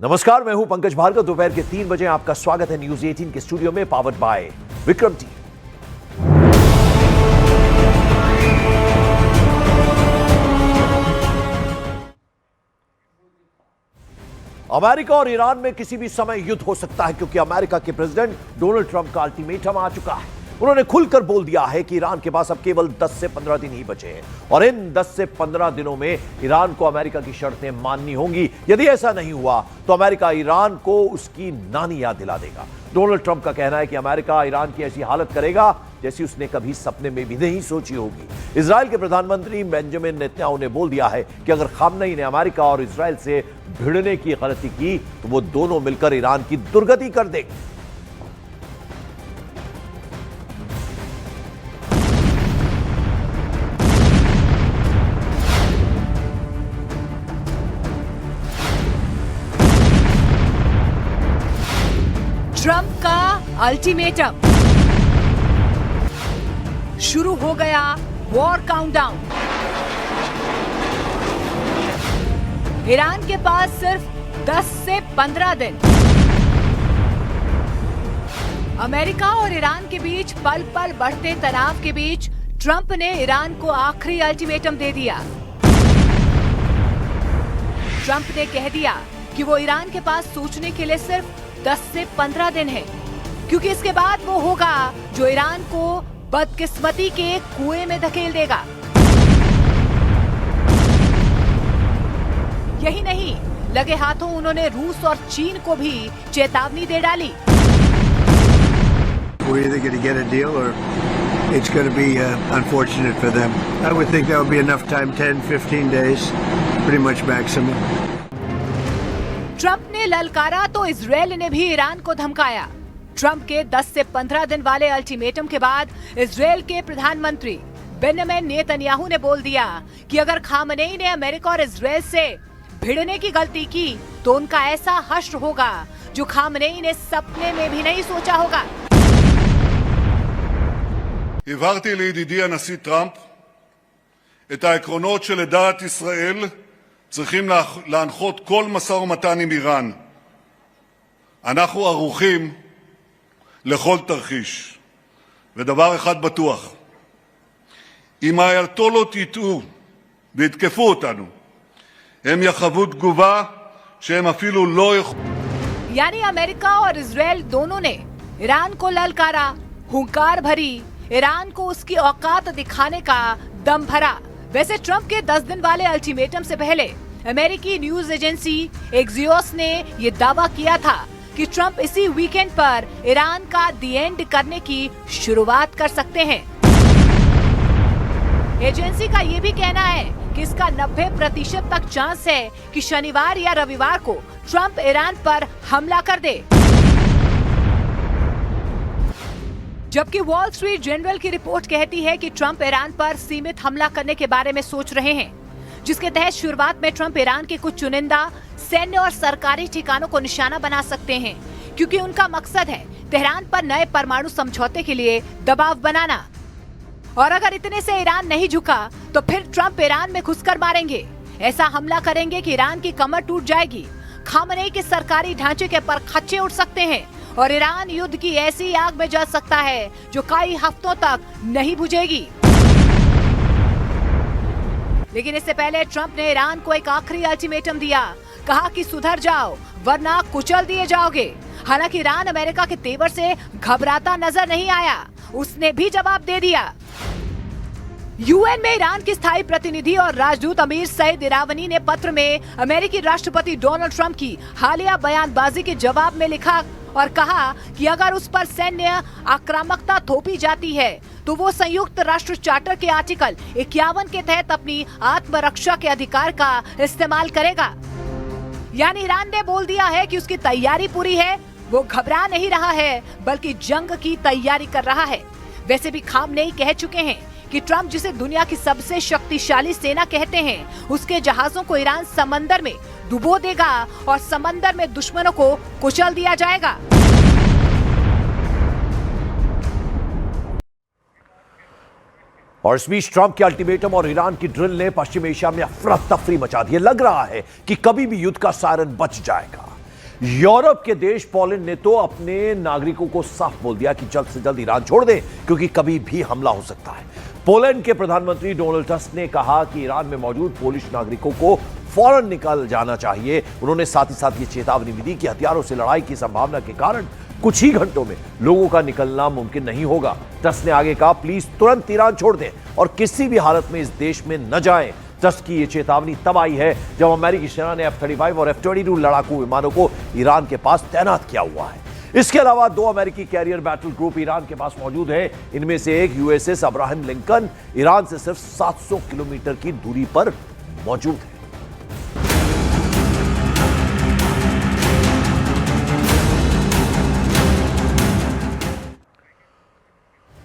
नमस्कार, मैं हूं पंकज भार्गव। दोपहर के 3 बजे आपका स्वागत है न्यूज 18 के स्टूडियो में, powered by Vikram T. America और ईरान में किसी भी समय युद्ध हो सकता है, क्योंकि अमेरिका के प्रेसिडेंट डोनाल्ड ट्रंप का अल्टीमेटम आ चुका है। उन्होंने खुलकर बोल दिया है कि ईरान के पास अब केवल 10 से 15 दिन ही बचे हैं और इन 10 से 15 दिनों में ईरान को अमेरिका की शर्तें माननी होंगी। यदि ऐसा नहीं हुआ तो अमेरिका ईरान को उसकी नानी याद दिला देगा। डोनाल्ड ट्रंप का कहना है कि अमेरिका ईरान की ऐसी हालत करेगा जैसी उसने कभी सपने में भी नहीं सोची होगी। इजराइल के प्रधानमंत्री बेंजामिन नेतन्याहू ने बोल दिया है कि अगर खामनेई ने अमेरिका और इजराइल से भिड़ने की गलती की तो वो दोनों मिलकर ईरान की दुर्गति कर देंगे। ट्रंप का अल्टीमेटम, शुरू हो गया वॉर काउंटडाउन। ईरान के पास सिर्फ 10 से 15 दिन। अमेरिका और ईरान के बीच पल पल बढ़ते तनाव के बीच ट्रंप ने ईरान को आखिरी अल्टीमेटम दे दिया। ट्रंप ने कह दिया कि वो ईरान के पास सोचने के लिए सिर्फ 10 से 15 दिन है, क्योंकि इसके बाद वो होगा जो ईरान को बदकिस्मती के कुएं में धकेल देगा। यही नहीं, लगे हाथों उन्होंने रूस और चीन को भी चेतावनी दे डाली। We're either going to get a deal or it's going to be unfortunate for them. I would think that would be enough time, 10-15 days, pretty much maximum. Trump ने ललकारा तो इजरायल ने भी ईरान को धमकाया। ट्रंप के 10 से 15 दिन वाले अल्टीमेटम के बाद इजरायल के प्रधानमंत्री बेंजामिन नेतन्याहू ने बोल दिया कि अगर खामनेई ने अमेरिका और इजरायल से भिड़ने की गलती की तो उनका ऐसा हश्र होगा जो खामनेई ने सपने में भी नहीं सोचा होगा। הבהרתי לידידי הנשיא טראמפ את העקרונות שלדעת ישראל צריכים להנחות כל משא ומתן עם איראן. אנחנו ערוכים לכל תרחיש. ודבר אחד בטוח, אם האייתולות יטעו ויתקפו אותנו, הם יחוו תגובה שהם אפילו לא יכולים. यानी अमेरिका और इजरायल दोनों ने ईरान को ललकारा, हुंकार भरी, ईरान को उसकी औकात दिखाने का दम भरा। वैसे ट्रंप के 10 दिन वाले अल्टीमेटम से पहले अमेरिकी न्यूज एजेंसी एक्सियोस ने ये दावा किया था कि ट्रंप इसी वीकेंड पर ईरान का दी एंड करने की शुरुआत कर सकते हैं। एजेंसी का ये भी कहना है कि इसका 90% तक चांस है कि शनिवार या रविवार को ट्रंप ईरान पर हमला कर दे। जबकि वॉल स्ट्रीट जर्नल की रिपोर्ट कहती है कि ट्रंप ईरान पर सीमित हमला करने के बारे में सोच रहे हैं, जिसके तहत शुरुआत में ट्रंप ईरान के कुछ चुनिंदा सैन्य और सरकारी ठिकानों को निशाना बना सकते हैं, क्योंकि उनका मकसद है तेहरान पर नए परमाणु समझौते के लिए दबाव बनाना। और अगर इतने से ईरान नहीं झुका तो फिर ट्रंप ईरान में घुसकर मारेंगे। ऐसा हमला करेंगे कि ईरान की कमर टूट जाएगी, खामनेई के सरकारी ढांचे के पर खच्चे उड़ सकते हैं और ईरान युद्ध की ऐसी आग में जल सकता है जो कई हफ्तों तक नहीं बुझेगी। लेकिन इससे पहले ट्रंप ने ईरान को एक आखिरी अल्टीमेटम दिया, कहा कि सुधर जाओ वरना कुचल दिए जाओगे। हालांकि ईरान अमेरिका के तेवर से घबराता नजर नहीं आया, उसने भी जवाब दे दिया। यूएन में ईरान के स्थायी प्रतिनिधि और राजदूत अमीर सईद इरावनी ने पत्र में अमेरिकी राष्ट्रपति डोनाल्ड ट्रंप की हालिया बयानबाजी के जवाब में लिखा और कहा कि अगर उस पर सैन्य आक्रामकता थोपी जाती है तो वो संयुक्त राष्ट्र चार्टर के आर्टिकल 51 के तहत अपनी आत्मरक्षा के अधिकार का इस्तेमाल करेगा। यानी ईरान ने बोल दिया है कि उसकी तैयारी पूरी है, वो घबरा नहीं रहा है बल्कि जंग की तैयारी कर रहा है। वैसे भी खामनेई कह चुके हैं कि ट्रंप जिसे दुनिया की सबसे शक्तिशाली सेना कहते हैं, उसके जहाजों को ईरान समंदर में डुबो देगा और समंदर में दुश्मनों को कुचल दिया जाएगा। और इस बीच ट्रंप के अल्टीमेटम और ईरान की ड्रिल ने पश्चिम एशिया में अफरा तफरी मचा दी। लग रहा है कि कभी भी युद्ध का सायरन बच जाएगा। यूरोप के देश पोलैंड ने तो अपने नागरिकों को साफ बोल दिया कि जल्द से जल्द ईरान छोड़ दें, क्योंकि कभी भी हमला हो सकता है। पोलैंड के प्रधानमंत्री डोनाल्ड टस्क ने कहा कि ईरान में मौजूद पोलिश नागरिकों को फौरन निकल जाना चाहिए। उन्होंने साथ ही साथ ये चेतावनी भी दी कि हथियारों से लड़ाई की संभावना के कारण कुछ ही घंटों में लोगों का निकलना मुमकिन नहीं होगा। टस्क ने आगे कहा, प्लीज तुरंत ईरान छोड़ दें और किसी भी हालत में इस देश में न जाएं। टस्क की ये चेतावनी तब आई है जब अमेरिकी सेना ने F-35 और F-22 लड़ाकू विमानों को ईरान के पास तैनात किया हुआ है। इसके अलावा 2 अमेरिकी कैरियर बैटल ग्रुप ईरान के पास मौजूद है। इनमें से एक USS अब्राहम लिंकन ईरान से सिर्फ 700 किलोमीटर की दूरी पर मौजूद है।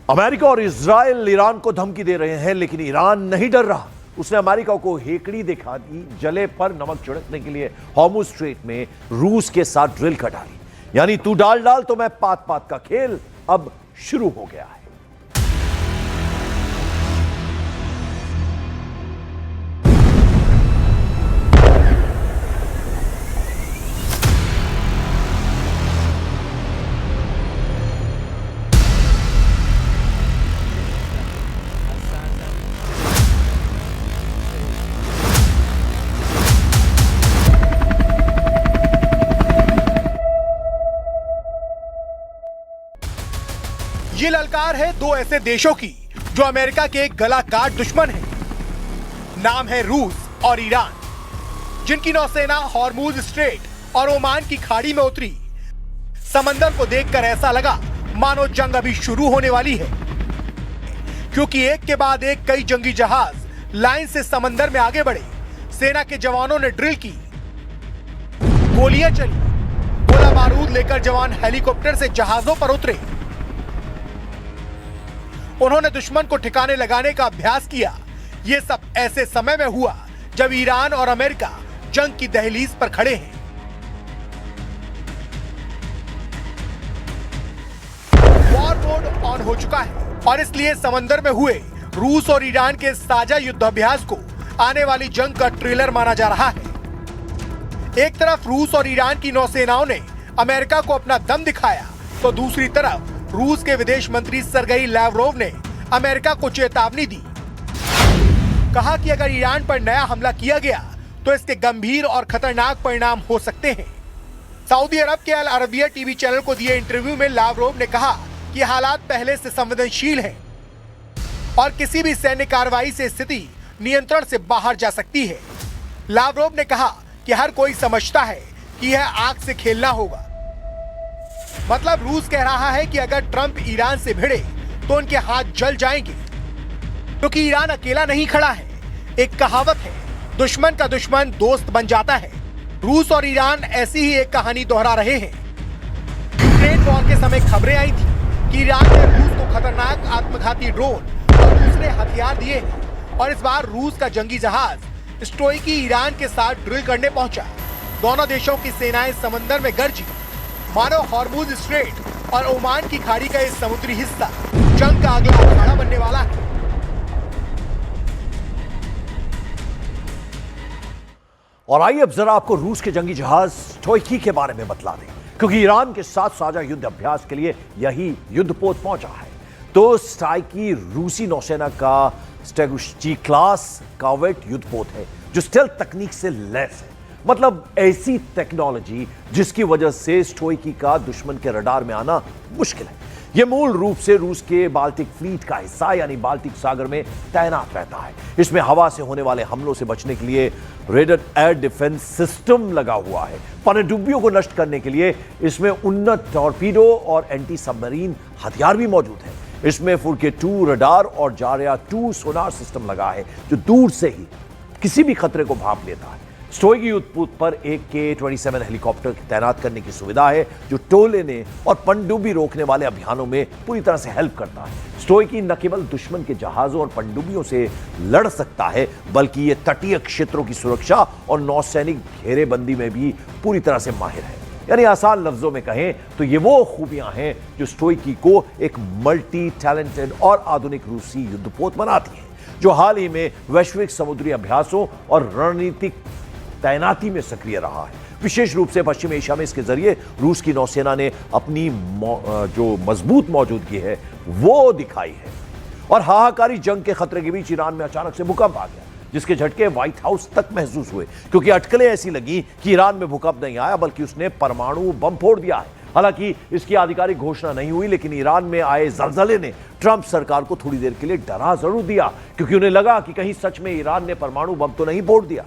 अमेरिका और इजराइल ईरान को धमकी दे रहे हैं, लेकिन ईरान नहीं डर रहा। उसने अमेरिका को हेकड़ी दिखा दी। जले पर नमक छिड़कने के लिए हॉर्मुज स्ट्रेट में रूस के साथ ड्रिल कर डाली। यानी तू डाल डाल तो मैं पात पात का खेल अब शुरू हो गया है। ये ललकार है 2 ऐसे देशों की जो अमेरिका के गला काट दुश्मन हैं। नाम है रूस और ईरान, जिनकी नौसेना हॉर्मुज स्ट्रेट और ओमान की खाड़ी में उतरी। समंदर को देखकर ऐसा लगा मानो जंग अभी शुरू होने वाली है, क्योंकि एक के बाद एक कई जंगी जहाज लाइन से समंदर में आगे बढ़े। सेना के जवानों ने ड्रिल की, गोलियां चली, गोला बारूद लेकर जवान हेलीकॉप्टर से जहाजों पर उतरे। उन्होंने दुश्मन को ठिकाने लगाने का अभ्यास किया। यह सब ऐसे समय में हुआ जब ईरान और अमेरिका जंग की दहलीज पर खड़े हैं। वॉर मोड ऑन हो चुका है और इसलिए समंदर में हुए रूस और ईरान के साझा युद्धाभ्यास को आने वाली जंग का ट्रेलर माना जा रहा है। एक तरफ रूस और ईरान की नौसेनाओं ने अमेरिका को अपना दम दिखाया, तो दूसरी तरफ रूस के विदेश मंत्री सरगेई लावरोव ने अमेरिका को चेतावनी दी। कहा कि अगर ईरान पर नया हमला किया गया तो इसके गंभीर और खतरनाक परिणाम हो सकते हैं। सऊदी अरब के अल अरबिया टीवी चैनल को दिए इंटरव्यू में लावरोव ने कहा कि हालात पहले से संवेदनशील हैं और किसी भी सैन्य कार्रवाई से स्थिति नियंत्रण से बाहर जा सकती है। लावरोव ने कहा कि हर कोई समझता है कि यह आग से खेलना होगा। मतलब रूस कह रहा है कि अगर ट्रंप ईरान से भिड़े तो उनके हाथ जल जाएंगे, क्योंकि ईरान अकेला नहीं खड़ा है। एक कहावत है, दुश्मन का दुश्मन दोस्त बन जाता है। रूस और ईरान ऐसी ही एक कहानी दोहरा रहे हैं। यूक्रेन वॉर के समय खबरें आई थी कि ईरान ने रूस को खतरनाक आत्मघाती ड्रोन और दूसरे हथियार दिए हैं, और इस बार रूस का जंगी जहाज स्टोइकी ईरान के साथ ड्रिल करने पहुंचा। दोनों देशों की सेनाएं समंदर में गरजी, मानो हॉर्मुज स्ट्रेट और ओमान की खाड़ी का ये समुद्री हिस्सा जंग का अगला अखाड़ा बनने वाला है। और आइए अब जरा आपको रूस के जंगी जहाज स्टोइकी के बारे में बतला दें, क्योंकि ईरान के साथ साझा युद्ध अभ्यास के लिए यही युद्धपोत पहुंचा है। तो स्टोइकी रूसी नौसेना का स्टेगुस्ची क्लास कॉर्वेट युद्धपोत है, जो स्टेल्थ तकनीक से लैस है। मतलब ऐसी टेक्नोलॉजी जिसकी वजह से स्टोइकी का दुश्मन के रडार में आना मुश्किल है। यह मूल रूप से रूस के बाल्टिक फ्लीट का हिस्सा यानी बाल्टिक सागर में तैनात रहता है। इसमें हवा से होने वाले हमलों से बचने के लिए रेडर एयर डिफेंस सिस्टम लगा हुआ है। पनडुब्बियों को नष्ट करने के लिए इसमें उन्नत टॉर्पीडो और एंटी सबमरीन हथियार भी मौजूद है। इसमें फुर्के 2 रडार और जारिया 2 सोनार सिस्टम लगा है, जो दूर से ही किसी भी खतरे को भांप लेता है। स्टोइकी युद्धपोत पर एक K-27 हेलीकॉप्टर तैनात करने की सुविधा है, जो टो लेने और पनडुब्बी रोकने वाले अभियानों में पूरी तरह से हेल्प करता है। स्टोइकी न केवल दुश्मन के जहाजों और पनडुब्बियों से लड़ सकता है, बल्कि ये तटीय क्षेत्रों की सुरक्षा और नौसैनिक घेरेबंदी में भी पूरी तरह से माहिर है। यानी आसान लफ्जों में कहें तो ये वो खूबियां हैं जो स्टोइकी को एक मल्टी टैलेंटेड और आधुनिक रूसी युद्धपोत बनाती हैं, जो हाल ही में वैश्विक समुद्री अभ्यासों और रणनीतिक तैनाती में सक्रिय रहा है। विशेष रूप से पश्चिम एशिया में इसके जरिए रूस की नौसेना ने अपनी जो मजबूत मौजूदगी है वो दिखाई है। और हाहाकारी जंग के खतरे के बीच ईरान में अचानक से भूकंप आ गया, जिसके झटके व्हाइट हाउस तक महसूस हुए, क्योंकि अटकलें ऐसी लगी कि ईरान में भूकंप नहीं आया बल्कि उसने परमाणु बम फोड़ दिया है। हालांकि इसकी आधिकारिक घोषणा नहीं हुई, लेकिन ईरान में आए जलजले ने ट्रंप सरकार को थोड़ी देर के लिए डरा जरूर दिया, क्योंकि उन्हें लगा कि कहीं सच में ईरान ने परमाणु बम तो नहीं फोड़ दिया।